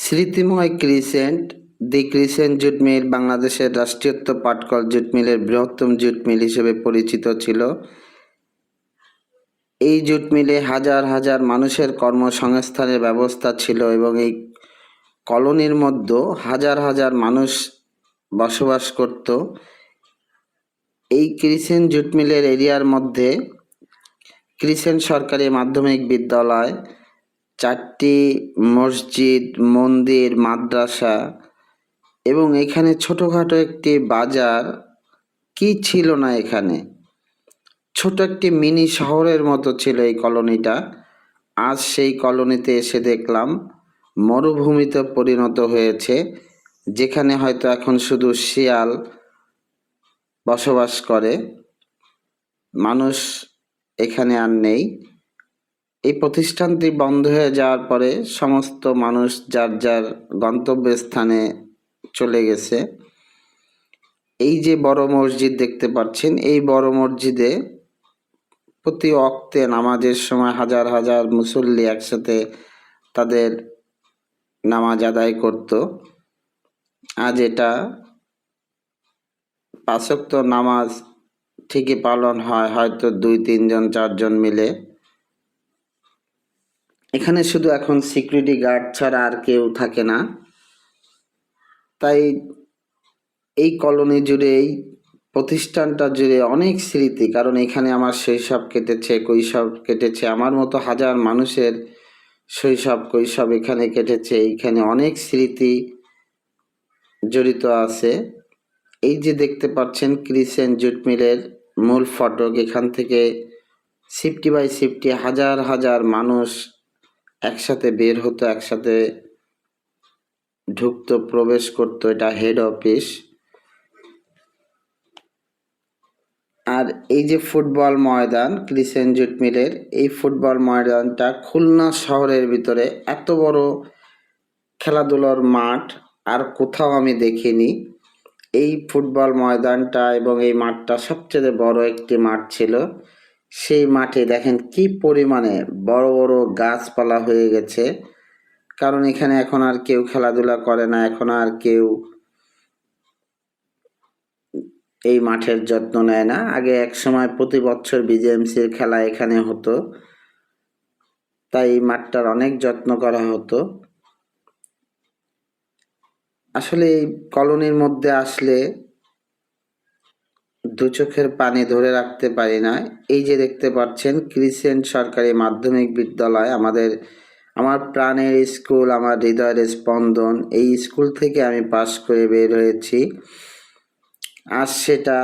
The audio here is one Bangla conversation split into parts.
স্মৃতিময় ক্রিসেন্ট, দি ক্রিসেন্ট জুট মিল বাংলাদেশের রাষ্ট্রায়ত্ত পাটকল জুট মিলের বৃহত্তম জুট মিল হিসেবে পরিচিত ছিল। এই জুট মিলে হাজার হাজার মানুষের কর্মসংস্থানের ব্যবস্থা ছিল এবং এই কলোনির মধ্যে হাজার হাজার মানুষ বসবাস করত। এই ক্রিসেন্ট জুট মিলের এরিয়ার মধ্যে ক্রিসেন্ট সরকারি মাধ্যমিক বিদ্যালয়, 4টি মসজিদ, মন্দির, মাদ্রাসা এবং এখানে ছোটোখাটো একটি বাজার, কি ছিল না এখানে। ছোট একটি মিনি শহরের মতো ছিল এই কলোনিটা। আজ সেই কলোনিতে এসে দেখলাম মরুভূমিতে পরিণত হয়েছে, যেখানে হয়তো এখন শুধু শিয়াল বসবাস করে, মানুষ এখানে আর নেই। এই প্রতিষ্ঠানটি বন্ধ হয়ে যাওয়ার পরে সমস্ত মানুষ যার যার গন্তব্যস্থানে চলে গেছে। এই যে বড় মসজিদ দেখতে পাচ্ছেন, এই বড় মসজিদে প্রতি ওয়াক্তে নামাজের সময় হাজার হাজার মুসল্লি একসাথে তাদের নামাজ আদায় করত। আজ এটা 5 ওয়াক্ত নামাজ ঠিকই পালন হয়, হয়তো 2-3 জন 4 জন মিলে। এখানে শুধু এখন সিকিউরিটি গার্ড ছাড়া আর কেউ থাকে না। তাই এই কলোনি জুড়ে, এই প্রতিষ্ঠানটা জুড়ে অনেক স্মৃতি, কারণ এখানে আমার শৈশব কেটেছে, কৈশোর কেটেছে। আমার মতো হাজার মানুষের শৈশব কৈশোর এখানে কেটেছে। এইখানে অনেক স্মৃতি জড়িত আছে। এই যে দেখতে পাচ্ছেন ক্রিসেন্ট জুট মিলের মূল ফটক, এখান থেকে শিফটি বাই শিফটি হাজার হাজার মানুষ একসাথে বের হতো, একসাথে ঢুকতো, প্রবেশ করতো। এটা হেড অফিস। আর এই যে ফুটবল ময়দান ক্রিসেন্ট জুট মিলের, এই ফুটবল ময়দানটা খুলনা শহরের ভিতরে এত বড় খেলাধুলার মাঠ আর কোথাও আমি দেখিনি। এই ফুটবল ময়দানটা এবং এই মাঠটা সবচেয়ে বড় একটি মাঠ ছিল। সেই মাঠে দেখেন কি পরিমাণে বড় বড় গাছপালা হয়ে গেছে, কারণ এখানে এখন আর কেউ খেলাধুলা করে না, এখন আর কেউ এই মাঠের যত্ন নেয় না। আগে এক সময় প্রতি বছর বিজেএমসির খেলা এখানে হতো, তাই এই মাঠটার অনেক যত্ন করা হতো। আসলে এই কলোনির মধ্যে আসলে দু চোখের পানি ধরে রাখতে পারি না। এই যে দেখতে পাচ্ছেন ক্রিসেন্ট সরকারি মাধ্যমিক বিদ্যালয়, আমার প্রাণের স্কুল, আমার হৃদয়ের স্পন্দন। এই স্কুল থেকে আমি পাশ করে বের হয়েছি। আজ সেটা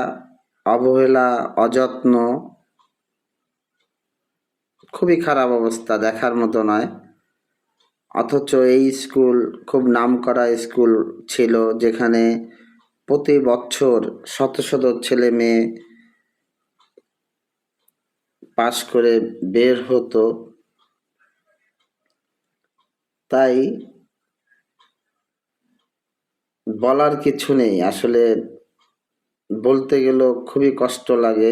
অবহেলা, অযত্ন, খুবই খারাপ অবস্থা, দেখার মতো নয়। অথচ এই স্কুল খুব নামকরা স্কুল ছিল, যেখানে প্রতি বছর শত শত ছেলে মেয়ে পাশ করে বের হতো। তাই বলার কিছু নেই, আসলে বলতে গেলেও খুবই কষ্ট লাগে।